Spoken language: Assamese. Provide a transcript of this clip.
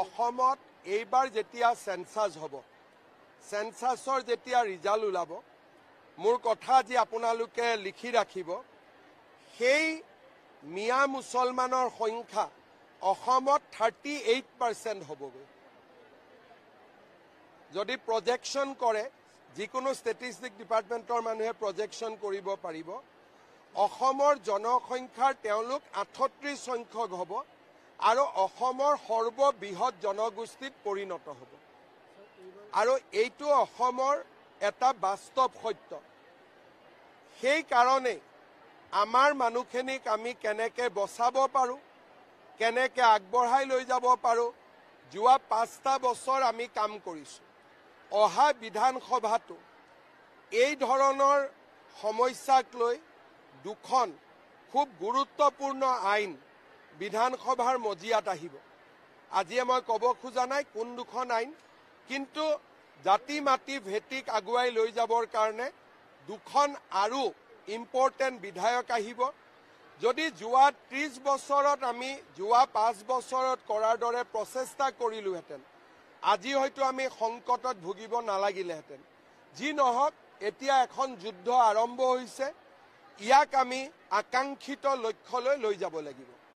অসমত এইবাৰ যেতিয়া সেন্সাস হ'ব, সেন্সাসৰ যেতিয়া ৰিজাল্ট ওলাব, মোৰ কথা আজি আপোনালোকে লিখি ৰাখিব, সেই মিয়া মুছলমানৰ সংখ্যা অসমত 38% হ'বগৈ। যদি প্ৰজেকশ্যন কৰে, যিকোনো ষ্টেটিষ্টিক ডিপাৰ্টমেণ্টৰ মানুহে প্ৰজেকশ্যন কৰিব পাৰিব, অসমৰ জনসংখ্যাৰ তেওঁলোক 38 সংখ্যক হ'ব আৰু অসমৰ সৰ্ববৃহৎ জনগোষ্ঠীত পৰিণত হ'ব। আৰু এইটো অসমৰ এটা বাস্তৱ সত্য। সেইকাৰণে আমাৰ মানুহখিনিক আমি কেনেকৈ বচাব পাৰোঁ, কেনেকৈ আগবঢ়াই লৈ যাব পাৰোঁ, যোৱা 5টা বছৰ আমি কাম কৰিছোঁ। অহা বিধানসভাটো এই ধৰণৰ সমস্যাক লৈ দুখন খুব গুৰুত্বপূৰ্ণ আইন বিধানসভাৰ মজিয়াত আহিব। আজিয়ে মই ক'ব খোজা নাই কোন দুখন আইন, কিন্তু জাতি মাটি ভেটিক আগুৱাই লৈ যাবৰ কাৰণে দুখন আৰু ইম্পৰ্টেণ্ট বিধায়ক আহিব। যদি যোৱা 30 বছৰত আমি যোৱা 5 বছৰত কৰাৰ দৰে প্ৰচেষ্টা কৰিলোহেঁতেন, আজি হয়তো আমি সংকটত ভুগিব নালাগিলেহেঁতেন। যি নহওক, এতিয়া এখন যুদ্ধ আৰম্ভ হৈছে, ইয়াক আমি আকাংক্ষিত লক্ষ্যলৈ লৈ যাব লাগিব।